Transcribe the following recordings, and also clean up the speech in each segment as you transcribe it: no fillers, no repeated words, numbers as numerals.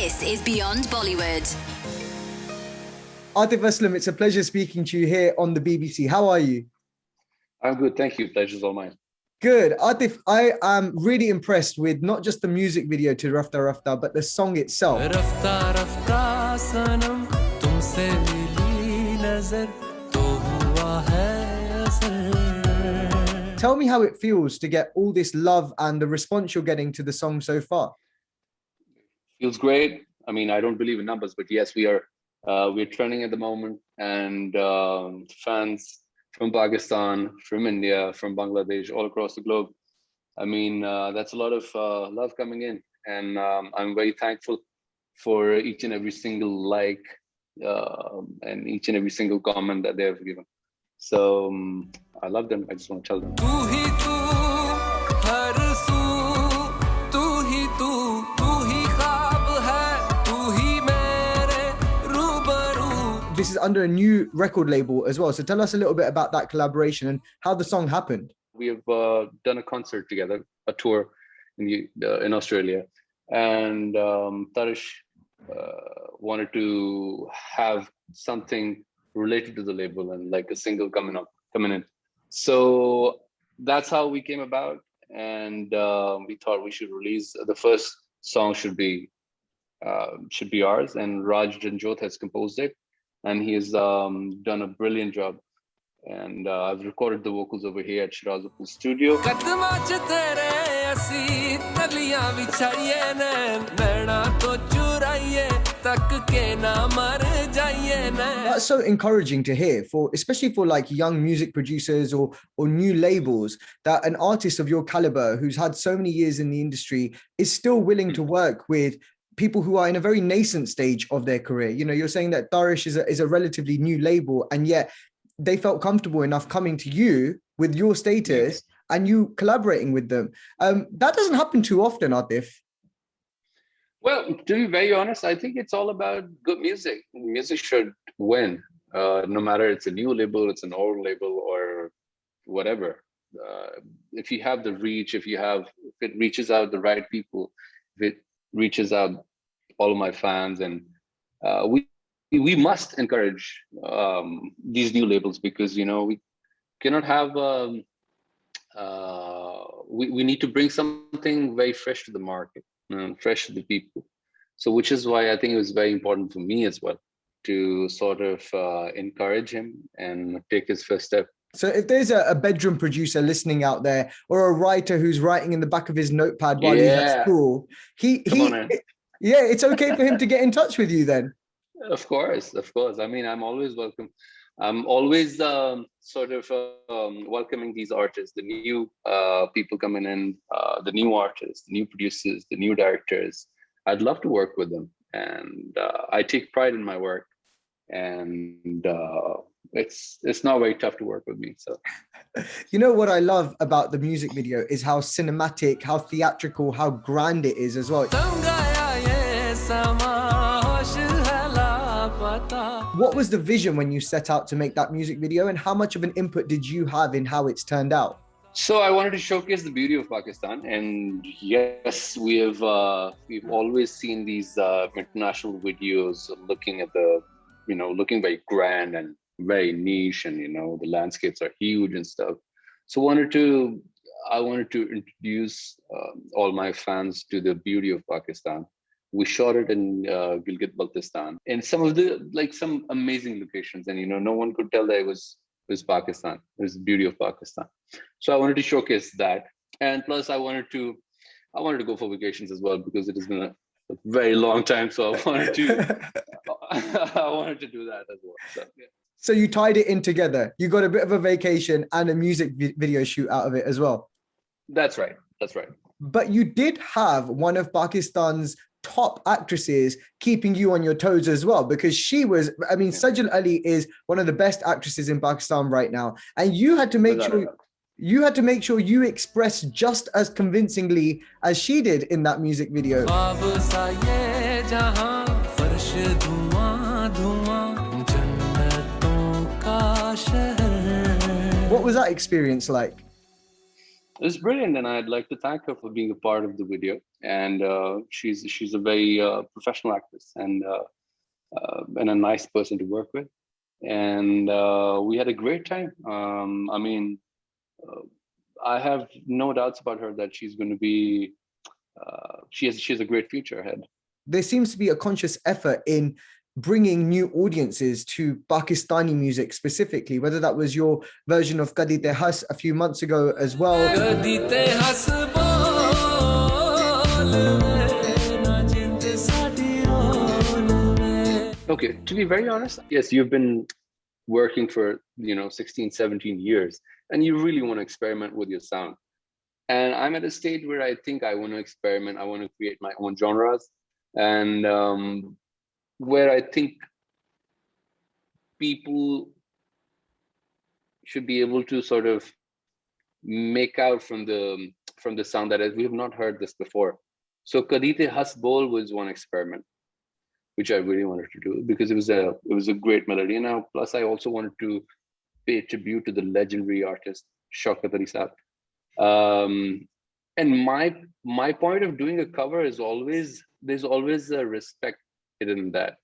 This is Beyond Bollywood. Atif Aslam, it's a pleasure speaking to you here on the BBC. How are you? I'm good, thank you. Pleasure's all mine. Good. Atif, I am really impressed with not just the music video to Rafta Rafta, but the song itself. Rafta Rafta sanam, tumse mili nazar, to hua hai asar. Tell me how it feels to get all this love and the response you're getting to the song so far. Feels great. I mean, I don't believe in numbers, but yes, we're trending at the moment, and fans from Pakistan, from India, from Bangladesh, all across the globe. I mean, that's a lot of love coming in, and I'm very thankful for each and every single like and each and every single comment that they have given. So I love them. I just want to tell them. This is under a new record label as well. So tell us a little bit about that collaboration and how the song happened. We have done a concert together, a tour in Australia, and Tarish wanted to have something related to the label and like a single coming in. So that's how we came about, and we thought we should release the first song should be ours, and Raj Janjot has composed it. And he has done a brilliant job. And I've recorded the vocals over here at Shah Rukh Khan's studio. That's so encouraging to hear, especially for like young music producers or new labels, that an artist of your caliber who's had so many years in the industry is still willing to work with people who are in a very nascent stage of their career. You know, you're saying that Tarish is a relatively new label, and yet they felt comfortable enough coming to you with your status and you collaborating with them. That doesn't happen too often, Atif. Well, to be very honest, I think it's all about good music. Music should win, no matter it's a new label, it's an old label, or whatever. If you have the reach, if it reaches out the right people, if it reaches out all of my fans, and we must encourage these new labels, because we cannot have we need to bring something very fresh to the market, fresh to the people. So which is why I think it was very important for me as well to sort of encourage him and take his first step. So if there's a bedroom producer listening out there, or a writer who's writing in the back of his notepad while he's at school, it's okay for him to get in touch with you then. Of course. I mean, I'm always welcome. I'm always sort of welcoming these artists, the new people coming in, the new artists, the new producers, the new directors. I'd love to work with them, and I take pride in my work, and it's not very tough to work with me. So you know what I love about the music video is how cinematic, how theatrical, how grand it is as well. What was the vision when you set out to make that music video, and how much of an input did you have in how it's turned out? So I wanted to showcase the beauty of Pakistan, and yes, we've always seen these international videos looking at looking very grand and very niche, and the landscapes are huge and stuff. So I wanted to introduce all my fans to the beauty of Pakistan. We shot it in Gilgit-Baltistan, in some amazing locations, and no one could tell that it was Pakistan. It was the beauty of Pakistan. So I wanted to showcase that, and plus I wanted to go for vacations as well, because it has been a very long time. So I wanted to do that as well. So, yeah. So you tied it in together. You got a bit of a vacation and a music video shoot out of it as well. That's right. But you did have one of Pakistan's top actresses keeping you on your toes as well, because Sajal Ali is one of the best actresses in Pakistan right now, and you had to make sure you express just as convincingly as she did in that music video. What was that experience like? It's brilliant, and I'd like to thank her for being a part of the video. And she's a very professional actress and a nice person to work with. And we had a great time. I have no doubts about her that she's going to be. She has a great future ahead. There seems to be a conscious effort in bringing new audiences to Pakistani music specifically, whether that was your version of Kadi Te Has a few months ago as well. Okay, to be very honest, yes, you've been working for 16, 17 years, and you really want to experiment with your sound. And I'm at a stage where I think I want to experiment. I want to create my own genres, and where I think people should be able to sort of make out from the sound that we have not heard this before. So Kadite Has Bol was one experiment, which I really wanted to do because it was a great melody. And now, plus, I also wanted to pay tribute to the legendary artist Shaukat Ali Saab. And my point of doing a cover is there's always a respect hidden in that,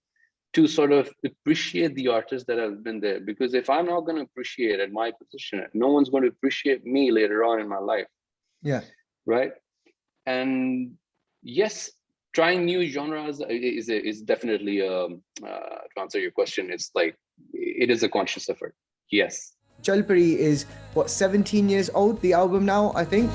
to sort of appreciate the artists that have been there. Because if I'm not going to appreciate at my position, no one's going to appreciate me later on in my life. Yeah. Right. And yes, trying new genres is definitely to answer your question. It's like it is a conscious effort. Yes. Jalpari is what, 17 years old, the album now, I think.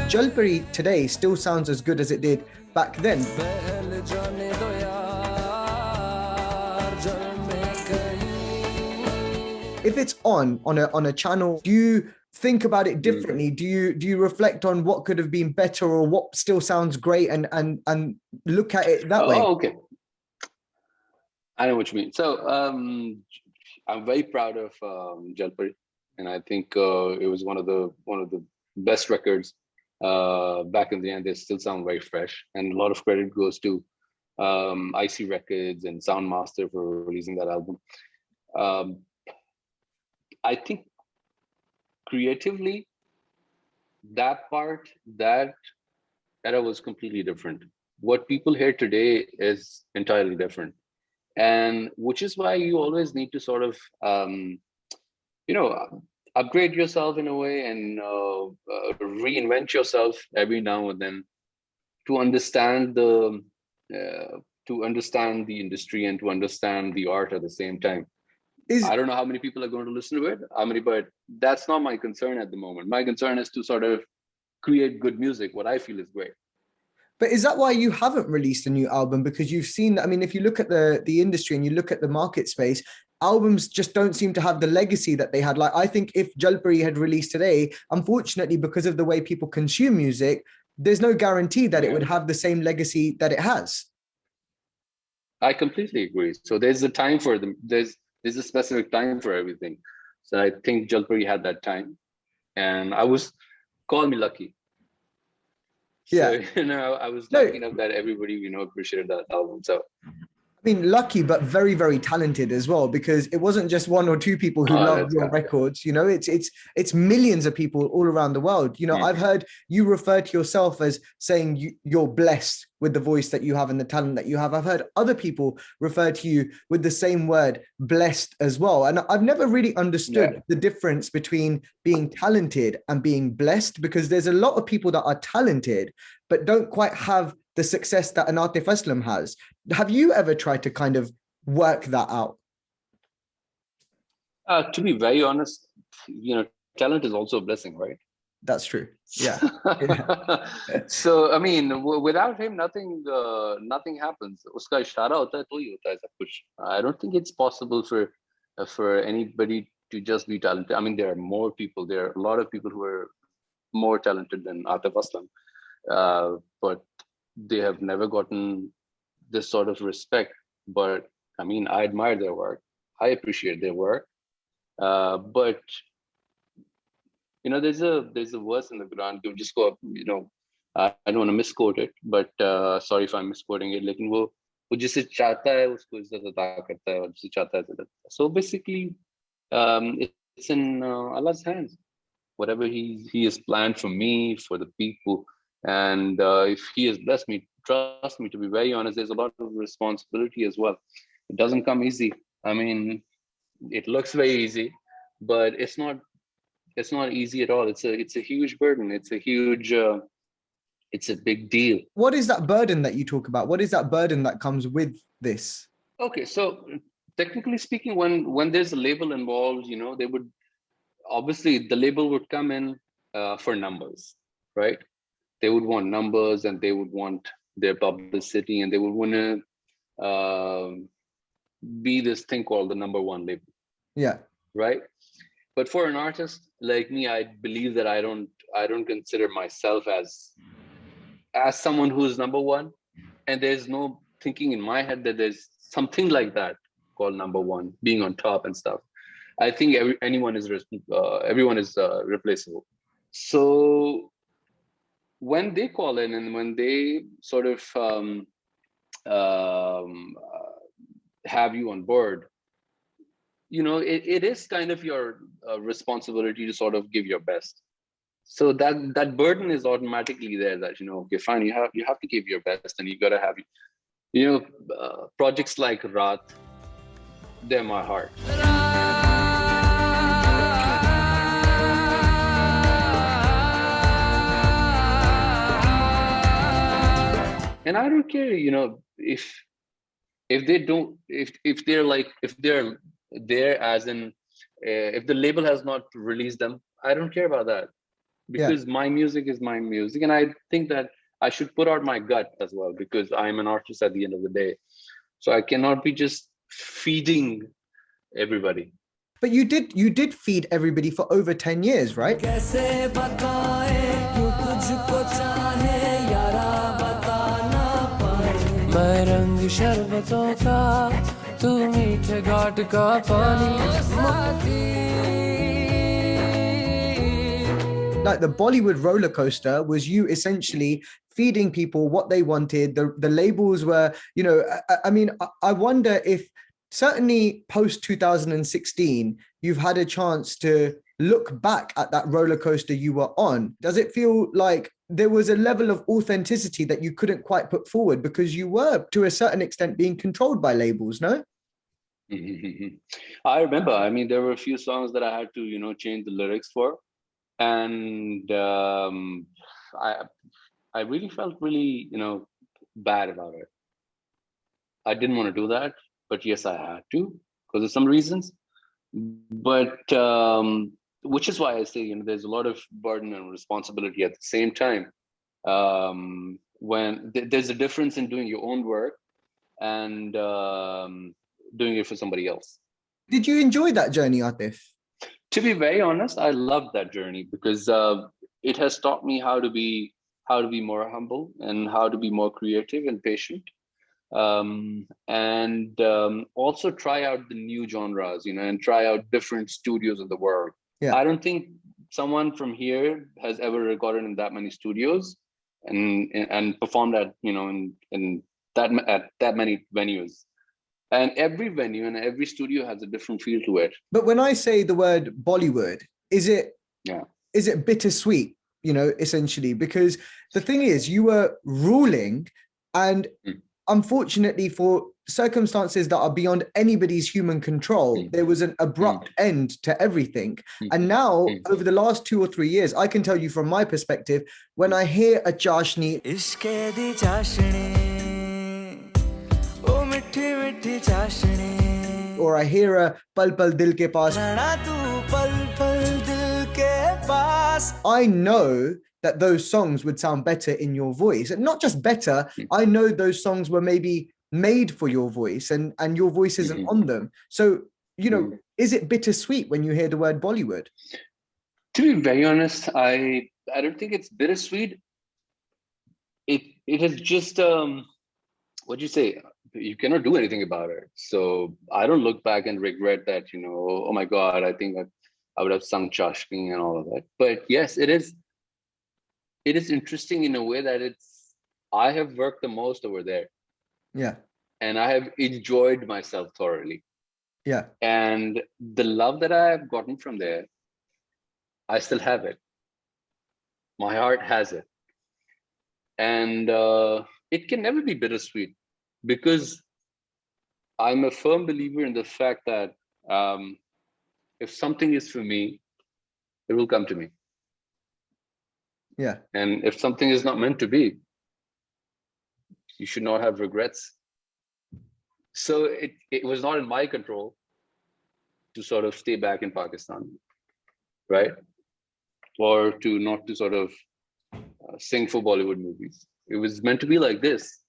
Jalpari today still sounds as good as it did back then. If it's on a channel, do you think about it differently? Do you reflect on what could have been better or what still sounds great and look at it that way? Oh, okay. I know what you mean. So I'm very proud of Jalpari, and I think it was one of the best records back in the end. They still sound very fresh, and a lot of credit goes to IC Records and Soundmaster for releasing that album. I think creatively, that era was completely different. What people hear today is entirely different, and which is why you always need to sort of upgrade yourself in a way and reinvent yourself every now and then to understand the industry and to understand the art at the same time. I don't know how many people are going to listen to it, but that's not my concern at the moment. My concern is to sort of create good music, what I feel is great. But is that why you haven't released a new album? Because you've seen, I mean, if you look at the industry and you look at the market space, albums just don't seem to have the legacy that they had. Like, I think if Jalpari had released today, unfortunately, because of the way people consume music, there's no guarantee that it would have the same legacy that it has. I completely agree. So there's a time for them. There's a specific time for everything. So I think Jalpari had that time, and call me lucky. Yeah. So, I was lucky enough that everybody, appreciated that album. So, I mean, lucky, but very, very talented as well, because it wasn't just one or two people who loved your records. It's millions of people all around the world. I've heard you refer to yourself as saying you're blessed with the voice that you have and the talent that you have. I've heard other people refer to you with the same word, blessed, as well. And I've never really understood the difference between being talented and being blessed, because there's a lot of people that are talented, but don't quite have the success that an Atif Aslam has. Have you ever tried to kind of work that out? To be very honest, talent is also a blessing, right? That's true. Yeah. So, I mean, without him, nothing happens. Uska ishara hota hai, to hi hota hai sab kuch. I don't think it's possible for anybody to just be talented. I mean, there are a lot of people who are more talented than Atif Aslam, but they have never gotten this sort of respect. But I mean, I admire their work. I appreciate their work. But there's a verse in the Quran. To just go up, I don't want to misquote it, but sorry if I'm misquoting it. Lekin wo वो जिसे चाहता है उसको इज्जत अता करता है और जिसे चाहता है इज्जत अता। So basically, it's in Allah's hands. Whatever he has planned for me, for the people, and if he has blessed me, trust me, to be very honest, there's a lot of responsibility as well. It doesn't come easy. I mean, it looks very easy, but it's not easy at all. It's a huge burden. It's a huge it's a big deal. What is that burden that you talk about? What is that burden that comes with this? Okay, so technically speaking, when there's a label involved, you know, they would obviously the label would come in for numbers, right? They would want numbers and they would want their publicity and they would want to be this thing called the number one label. Yeah. Right. But for an artist like me, I believe that I don't consider myself as someone who is number one. And there's no thinking in my head that there's something like that called number one, being on top and stuff. I think everyone is replaceable. So when they call in and when they sort of have you on board, you know, it is kind of your responsibility to sort of give your best. So that burden is automatically there. That, you know, okay, fine, you have to give your best, and you gotta have, you know, projects like Raat, they're my heart. And I don't care, you know, if they don't, if they're like, if they're there as in, if the label has not released them, I don't care about that, because my music is my music, and I think that I should put out my gut as well, because I'm an artist at the end of the day. So I cannot be just feeding everybody. But you did feed everybody for over 10 years, right? Like the Bollywood roller coaster was you essentially feeding people what they wanted. The labels were, you know, I mean, I wonder if certainly post 2016, you've had a chance to look back at that roller coaster you were on. Does it feel like there was a level of authenticity that you couldn't quite put forward because you were, to a certain extent, being controlled by labels, no? I remember, I mean, there were a few songs that I had to, you know, change the lyrics for. And I really felt really, you know, bad about it. I didn't want to do that, but yes, I had to because of some reasons. But which is why I say, you know, there's a lot of burden and responsibility at the same time. When there's a difference in doing your own work and doing it for somebody else. Did you enjoy that journey, Atif? To be very honest, I loved that journey because it has taught me how to be more humble and how to be more creative and patient, and also try out the new genres, you know, and try out different studios in the world. Yeah. I don't think someone from here has ever recorded in that many studios and performed at, you know, in that many venues. And every venue and every studio has a different feel to it. But when I say the word Bollywood, is it bittersweet, you know, essentially? Because the thing is, you were ruling, and unfortunately for circumstances that are beyond anybody's human control, there was an abrupt end to everything. And now, over the last 2 or 3 years, I can tell you from my perspective, when I hear a chashni, or I hear a Pal Pal Dil Ke Paas, I know that those songs would sound better in your voice. And not just better, I know those songs were maybe made for your voice and your voice isn't on them. So, you know, is it bittersweet when you hear the word Bollywood? To be very honest, I don't think it's bittersweet. It is just, what do you say? You cannot do anything about it. So I don't look back and regret that, you know, oh my God, I think I would have sung Chashking and all of that. But yes, it is interesting in a way that I have worked the most over there. Yeah. and I have enjoyed myself thoroughly. Yeah. And the love that I have gotten from there, I still have it. My heart has it. And it can never be bittersweet, because I'm a firm believer in the fact that if something is for me, it will come to me. Yeah. And if something is not meant to be, you should not have regrets. So it was not in my control to sort of stay back in Pakistan, right? Or to not to sort of sing for Bollywood movies. It was meant to be like this.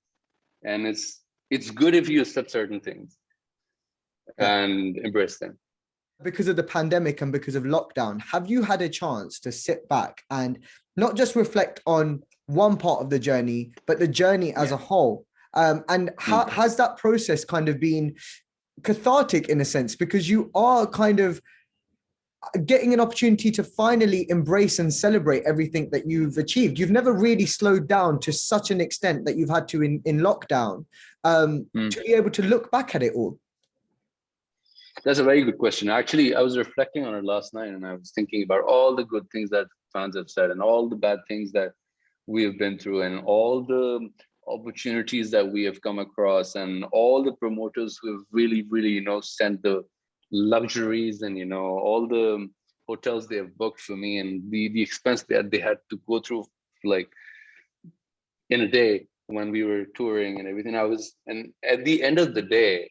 And it's good if you accept certain things and embrace them. Because of the pandemic and because of lockdown, have you had a chance to sit back and not just reflect on one part of the journey, but the journey as a whole? And how has that process kind of been cathartic in a sense? Because you are kind of getting an opportunity to finally embrace and celebrate everything that you've achieved. You've never really slowed down to such an extent that you've had to in lockdown to be able to look back at it all. That's a very good question. Actually, I was reflecting on it last night, and I was thinking about all the good things that fans have said and all the bad things that we have been through and all the opportunities that we have come across and all the promoters who have really, really, sent the luxuries and, all the hotels they have booked for me and the expense that they had to go through, like in a day when we were touring and everything. And at the end of the day,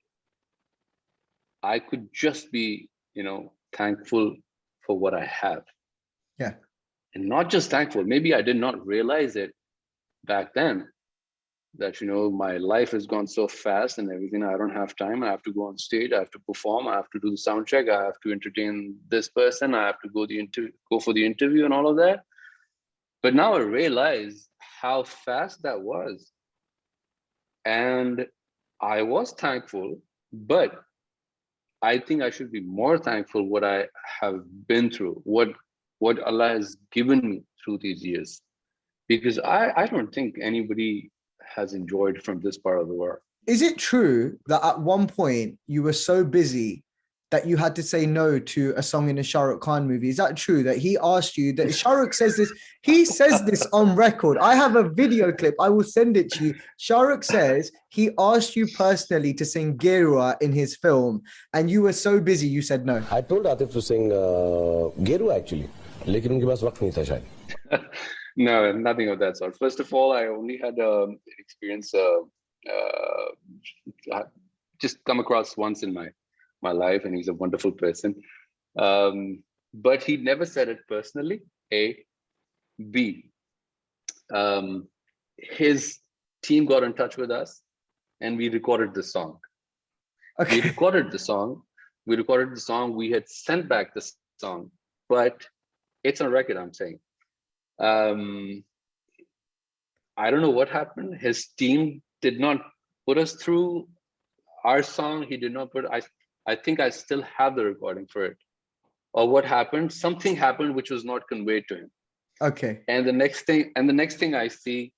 I could just be, thankful for what I have. Yeah. And not just thankful. Maybe I did not realize it back then that, my life has gone so fast and everything. I don't have time. I have to go on stage. I have to perform. I have to do the sound check. I have to entertain this person. I have to go for the interview and all of that. But now I realize how fast that was. And I was thankful, but I think I should be more thankful what I have been through, what Allah has given me through these years, because I don't think anybody has enjoyed from this part of the world. Is it true that at one point you were so busy that you had to say no to a song in a Shah Rukh Khan movie? Is that true, that he asked you, that Shah Rukh says this, he says this on record. I have a video clip, I will send it to you. Shah Rukh says he asked you personally to sing Gerua in his film and you were so busy, you said no. I told Atif to sing Gerua actually, lekin unke paas waqt nahi tha shayad. No, nothing of that sort. First of all, I only had an experience just come across once in my life, and he's a wonderful person. But he never said it personally, A. B. His team got in touch with us and we recorded the song. Okay. We recorded the song. We had sent back the song, but it's on record, I'm saying. I don't know what happened. His team did not put us through our song. He did not put, I think I still have the recording for it. Or what happened? Something happened which was not conveyed to him. Okay. And the next thing I see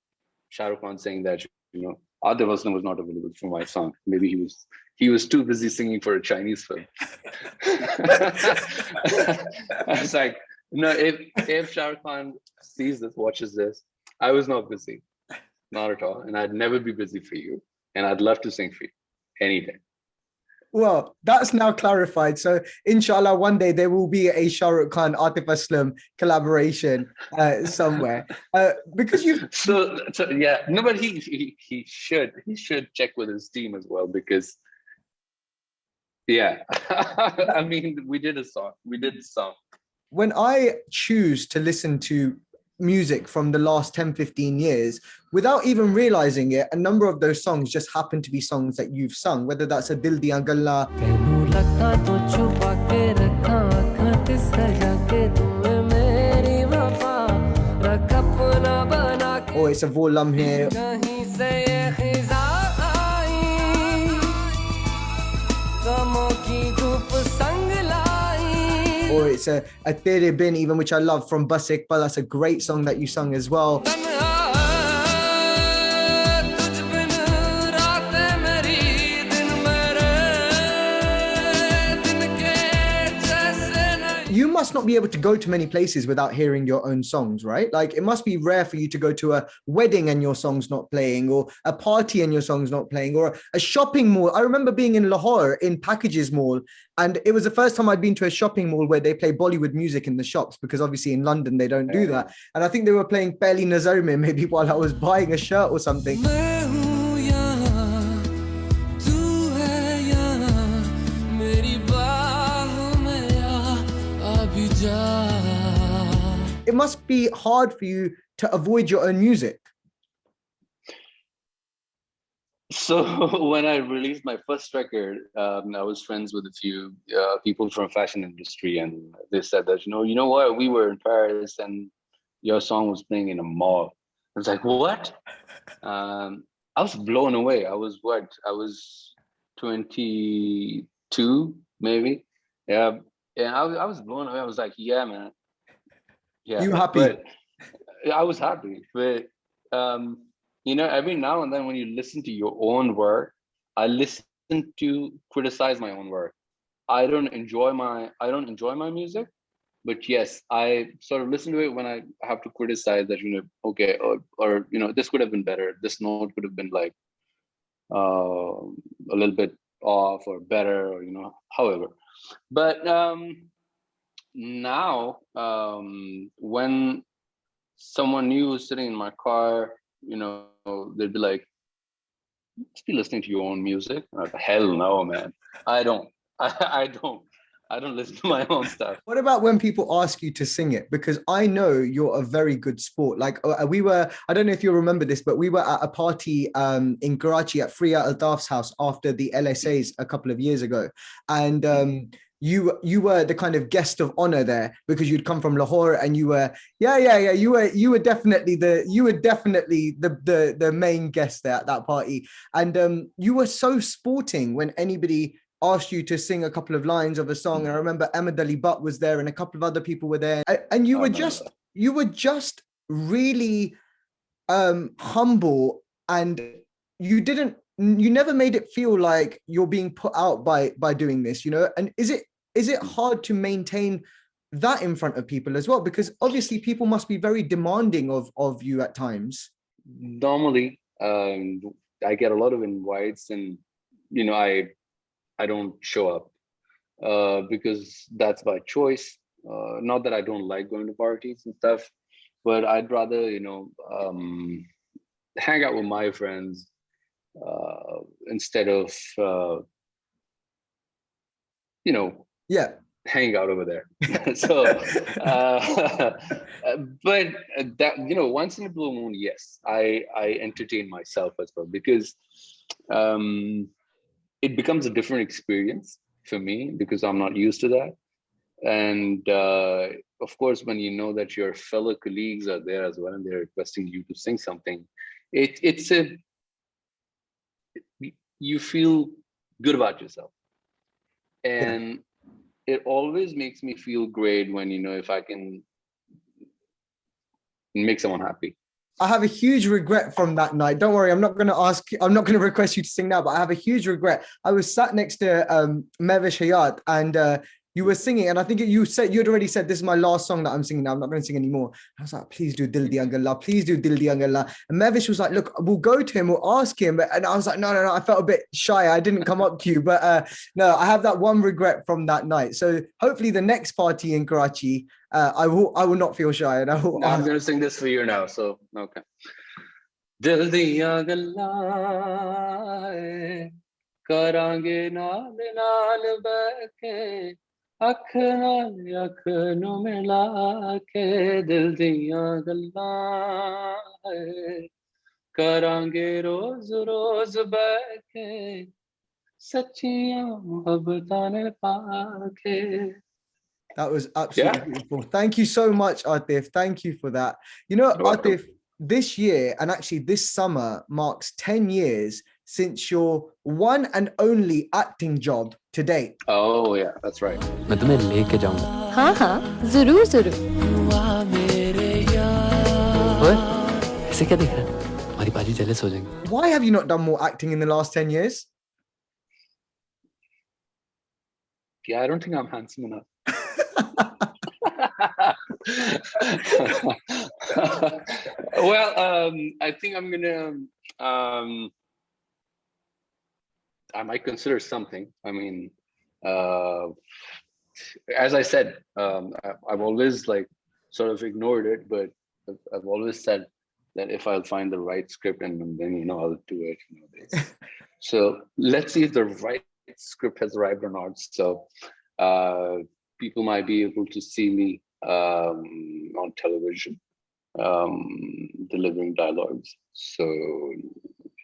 Shah Rukh Khan saying that, Atif Aslam was not available for my song. Maybe he was too busy singing for a Chinese film. I was like, no, if Shah Rukh Khan sees this, watches this, I was not busy. Not at all. And I'd never be busy for you. And I'd love to sing for you any day. Well, that's now clarified. So inshallah, one day there will be a Shah Rukh Khan, Atif Aslam collaboration somewhere. Because you. So yeah, no, but he should check with his team as well, because yeah, I mean, we did the song. When I choose to listen to music from the last 10-15 years, without even realizing it, a number of those songs just happen to be songs that you've sung, whether that's a Dil Diyan Galla or it's a Wo Lamhe or it's a Tere Bin, even, which I love, from Bas Iqbal. That's a great song that you sung as well. must not be able to go to many places without hearing your own songs, right? Like it must be rare for you to go to a wedding and your song's not playing, or a party and your song's not playing, or a shopping mall. I remember being in Lahore in Packages Mall, and it was the first time I'd been to a shopping mall where they play Bollywood music in the shops, because obviously in London they don't do that. And I think they were playing Pehli Nazar Mein maybe while I was buying a shirt or something. It must be hard for you to avoid your own music. So when I released my first record, I was friends with a few people from fashion industry, and they said that, you know what, we were in Paris and your song was playing in a mall. I was like, what? I was blown away. I was 22, maybe. Yeah. And I was blown away. I was like, yeah, man. Yeah. You happy? But I was happy. But, every now and then when you listen to your own work, I listen to criticize my own work. I don't enjoy my music, but yes, I sort of listen to it when I have to criticize that, okay, or this could have been better. This note could have been like a little bit off or better, or however. But now, when someone new is sitting in my car, they'd be like, "You must be listening to your own music." I'm like, hell no, man. I don't listen to my own stuff. What about when people ask you to sing it? Because I know you're a very good sport. Like I don't know if you remember this, but we were at a party in Karachi at Freya Altaf's house after the LSAs a couple of years ago. And you were the kind of guest of honor there, because you'd come from Lahore, and you were definitely the main guest there at that party. And you were so sporting when anybody asked you to sing a couple of lines of a song. And I remember Ahmed Ali Butt was there, and a couple of other people were there, and you were just really humble, and you never made it feel like you're being put out by doing this, And is it hard to maintain that in front of people as well? Because obviously people must be very demanding of you at times. Normally, I get a lot of invites, and I don't show up because that's by choice. Not that I don't like going to parties and stuff, but I'd rather, hang out with my friends instead of, hang out over there. So, but that, once in a blue moon, yes, I entertain myself as well, because it becomes a different experience for me, because I'm not used to that. And of course, when you know that your fellow colleagues are there as well, and they're requesting you to sing something, you feel good about yourself. And it always makes me feel great when, if I can make someone happy. I have a huge regret from that night. Don't worry, I'm not going to request you to sing now, but I have a huge regret. I was sat next to Mehwish Hayat, and you were singing, and I think you'd already said, this is my last song that I'm singing now, I'm not going to sing anymore. I was like, please do Dil Diya Galla, please do Dil Diya Galla. And Mehwish was like, look, we'll go to him, we'll ask him. And I was like, no, I felt a bit shy, I didn't come up to you. But no, I have that one regret from that night. So hopefully the next party in Karachi, I will not feel shy. And I'm going to sing this for you now, so okay. Dil Diya Galla karange naal naal baake, ਅੱਖ ਨਾਲ ਅੱਖ ਨੂੰ ਮਿਲਾ ਕੇ, ਦਿਲ ਦੀਆਂ ਗੱਲਾਂ ਕਰਾਂਗੇ ਰੋਜ਼ ਰੋਜ਼ ਬਹਿ ਕੇ, ਸੱਚੀਆਂ ਮੁਹੱਬਤਾਂ ਨੇ ਪਾ ਕੇ. That was absolutely beautiful. Thank you so much, Atif. Thank you for that. Atif, this year, and actually this summer, marks 10 years since your one and only acting job to date. Oh yeah, that's right. मैं तुम्हें लेके जाऊंगा. हाँ, जरूर जरूर. ओए, ऐसे क्या देख रहा है? हमारी बाजी jealous हो जाएंगी. Why have you not done more acting in the last 10 years? Yeah, I don't think I'm handsome enough. Well, I think I'm gonna. I might consider something. I mean, as I said, I've always like sort of ignored it, but I've always said that if I'll find the right script and then I'll do it. So let's see if the right script has arrived or not. So people might be able to see me on television delivering dialogues. So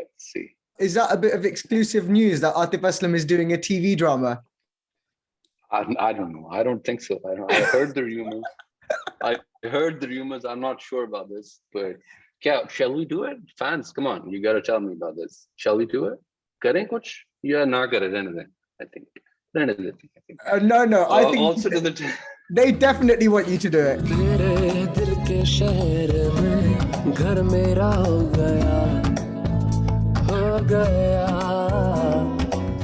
let's see. Is that a bit of exclusive news that Atif Aslam is doing a TV drama? I don't know. I don't think so. I heard the rumors. I'm not sure about this, but shall we do it? Fans, come on. You got to tell me about this. Shall we do it? Karen kuch? Yeah, not good at anything, I think. No, I think also they definitely want you to do it.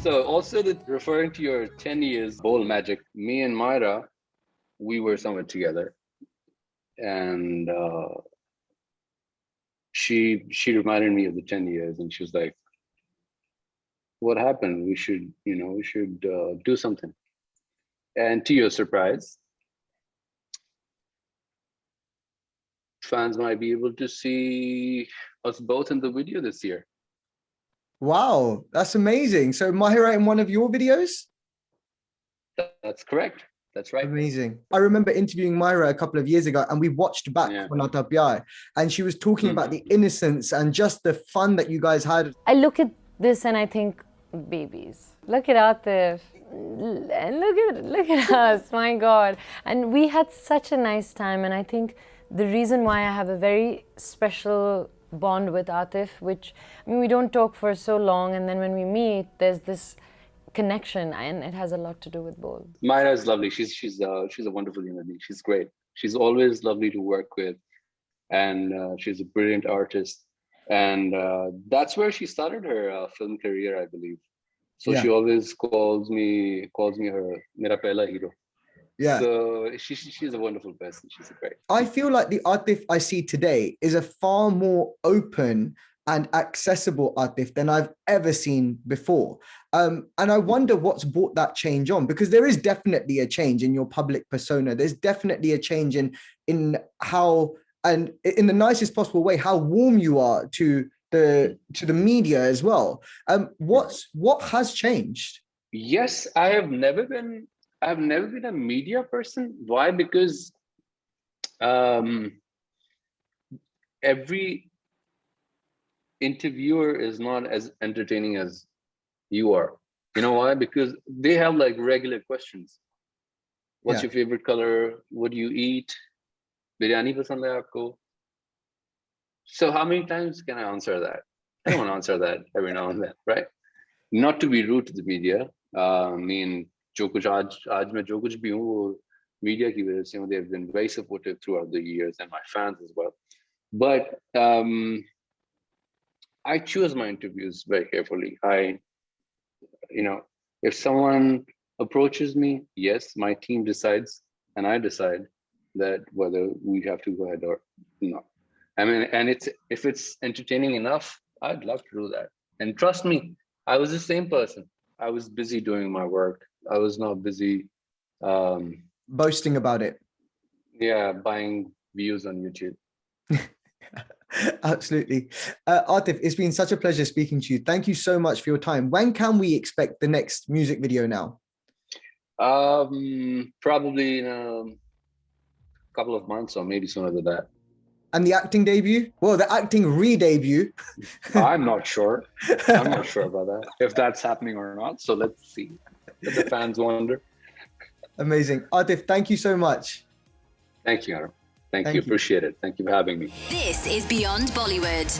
So also referring to your 10 years bowl magic, me and Myra, we were somewhere together, and she reminded me of the 10 years, and she was like, what happened? We should do something. And to your surprise, fans might be able to see us both in the video this year. Wow, that's amazing. So Mahira in one of your videos? That's correct. That's right. Amazing. I remember interviewing Myra a couple of years ago, and we watched back and she was talking about the innocence and just the fun that you guys had. I look at this and I think, babies. Look at Atif. And look at us, my God. And we had such a nice time, and I think the reason why I have a very special bond with Atif, which, I mean, we don't talk for so long, and then when we meet, there's this connection, and it has a lot to do with both. Myra is lovely. She's a wonderful human being. She's great. She's always lovely to work with, and she's a brilliant artist. And that's where she started her film career, I believe. So she always calls me her Mera Pehla hero. Yeah. So she's a wonderful person. She's great. I feel like the Atif I see today is a far more open and accessible Atif than I've ever seen before. And I wonder what's brought that change on, because there is definitely a change in your public persona. There's definitely a change in how, and in the nicest possible way, how warm you are to the media as well. What has changed? Yes, I have never been a media person. Why? Because every interviewer is not as entertaining as you are. You know why? Because they have like regular questions. What's your favorite color? What do you eat? Biryani pasand hai aapko? So how many times can I answer that? I don't want to answer that every now and then, right? Not to be rude to the media. I mean, जो कुछ आज मैं जो कुछ भी हूँ वो media की वजह से, they've been very supportive throughout the years, and my fans as well. But I choose my interviews very carefully. If someone approaches me, yes, my team decides, and I decide that whether we have to go ahead or not. I mean, and if it's entertaining enough, I'd love to do that. And trust me, I was the same person. I was busy doing my work. I was not busy boasting about it. Yeah, buying views on YouTube. Absolutely. Atif, it's been such a pleasure speaking to you. Thank you so much for your time. When can we expect the next music video now? Probably in a couple of months, or maybe sooner than that. And the acting debut? Well, the acting re-debut. I'm not sure. I'm not sure about that, if that's happening or not. So let's see. Let the fans wonder. Amazing. Atif, thank you so much. Thank you, Haroon. Thank you. Appreciate it. Thank you for having me. This is Beyond Bollywood.